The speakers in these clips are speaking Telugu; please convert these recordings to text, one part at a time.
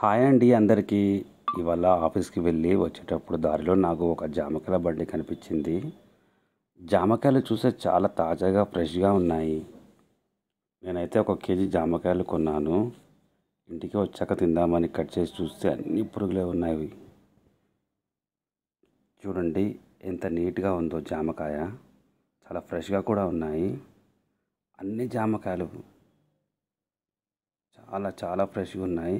హాయ్ అండి అందరికీ. ఇవాళ ఆఫీస్కి వెళ్ళి వచ్చేటప్పుడు దారిలో నాకు ఒక జామకాయల బండి కనిపించింది. జామకాయలు చూస్తే చాలా తాజాగా ఫ్రెష్గా ఉన్నాయి. నేనైతే 1 కేజీ జామకాయలు కొన్నాను. ఇంటికి వచ్చాక తిందామని కట్ చేసి చూస్తే అన్ని పురుగులే ఉన్నాయి. చూడండి ఎంత నీట్గా ఉందో జామకాయ, చాలా ఫ్రెష్గా కూడా ఉన్నాయి. అన్ని జామకాయలు చాలా చాలా ఫ్రెష్గా ఉన్నాయి.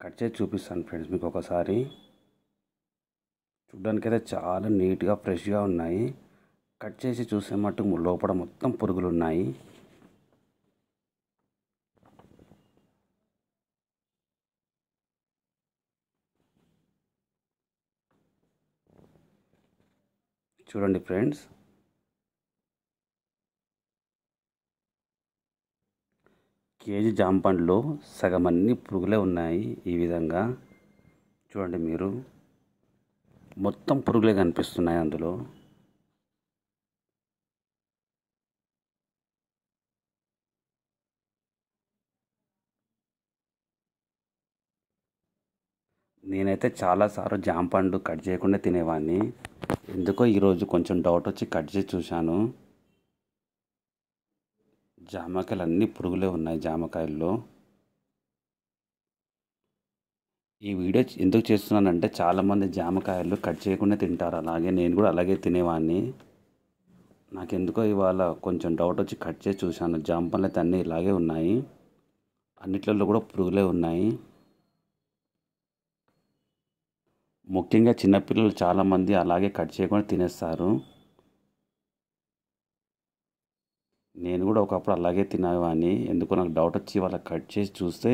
కట్ చేసి చూపిస్తాను ఫ్రెండ్స్ మీకు ఒకసారి. చూడ్డానికైతే చాలా నీట్గా ఫ్రెష్గా ఉన్నాయి. కట్ చేసి చూసే మట్టుకు లోపల మొత్తం పురుగులు ఉన్నాయి. చూడండి ఫ్రెండ్స్, కేజీ జామ పండ్లో సగం అన్ని పురుగులే ఉన్నాయి. ఈ విధంగా చూడండి మీరు, మొత్తం పురుగులే కనిపిస్తున్నాయి అందులో. నేనైతే చాలాసార్లు జామ పండు కట్ చేయకుండా తినేవాడిని. ఎందుకో ఈరోజు కొంచెం డౌట్ వచ్చి కట్ చేసి చూశాను. జామకాయలు అన్ని పురుగులే ఉన్నాయి జామకాయల్లో. ఈ వీడియో ఎందుకు చేస్తున్నానంటే చాలామంది జామకాయలు కట్ చేయకుండా తింటారు. అలాగే నేను కూడా అలాగే తినేవాడిని. నాకెందుకో ఇవాళ కొంచెం డౌట్ వచ్చి కట్ చేసి చూశాను. జామ పండ్లు అయితే అన్నీ ఇలాగే ఉన్నాయి. అన్నిట్లలో కూడా పురుగులే ఉన్నాయి. ముఖ్యంగా చిన్నపిల్లలు చాలామంది అలాగే కట్ చేయకుండా తినేస్తారు. నేను కూడా ఒకప్పుడు అలాగే తినేవాడిని. ఎందుకో నాకు డౌట్ వచ్చి ఇవాళ కట్ చేసి చూస్తే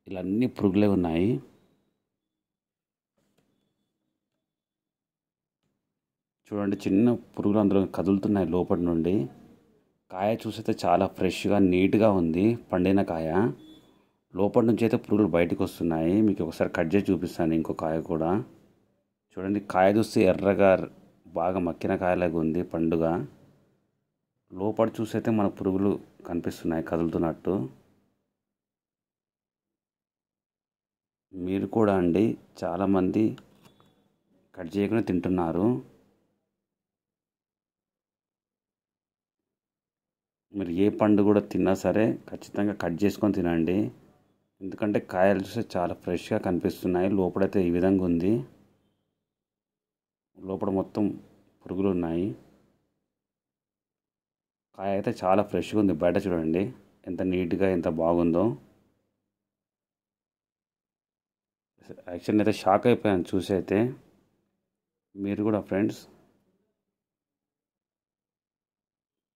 ఇలా అన్ని పురుగులే ఉన్నాయి. చూడండి, చిన్న పురుగులు అందులో కదులుతున్నాయి లోపటి నుండి. కాయ చూస్తే చాలా ఫ్రెష్గా నీట్గా ఉంది. పండిన కాయ లోపటి నుంచి అయితే పురుగులు బయటకు వస్తున్నాయి. మీకు ఒకసారి కట్ చేసి చూపిస్తాను ఇంకో కాయ కూడా. చూడండి, కాయ చూస్తే ఎర్రగా బాగా మక్కిన కాయలాగా ఉంది పండుగ. లోపల చూసైతే మన పురుగులు కనిపిస్తున్నాయి కదులుతున్నట్టు. మీరు కూడా అండి చాలామంది కట్ చేయకుండా తింటున్నారు. మీరు ఏ పండు కూడా తిన్నా సరే ఖచ్చితంగా కట్ చేసుకొని తినండి. ఎందుకంటే కాయలు చూస్తే చాలా ఫ్రెష్గా కనిపిస్తున్నాయి. లోపలైతే ఈ విధంగా ఉంది. లోపల మొత్తం పురుగులు ఉన్నాయి. కాయ అయితే చాలా ఫ్రెష్గా ఉంది. బయట చూడండి ఎంత నీట్గా ఎంత బాగుందో. యాక్చువల్లీ అయితే షాక్ అయిపోయాను చూసి. అయితే మీరు కూడా ఫ్రెండ్స్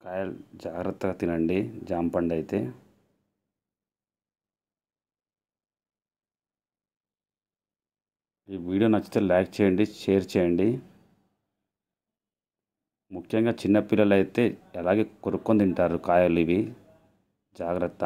కాయలు జాగ్రత్తగా తినండి జాంపండు అయితే. ఈ వీడియో నచ్చితే లైక్ చేయండి, షేర్ చేయండి. ముఖ్యంగా చిన్నపిల్లలు అయితే అలాగే కొరుక్కొని తింటారు కాయలు ఇవి. జాగ్రత్త.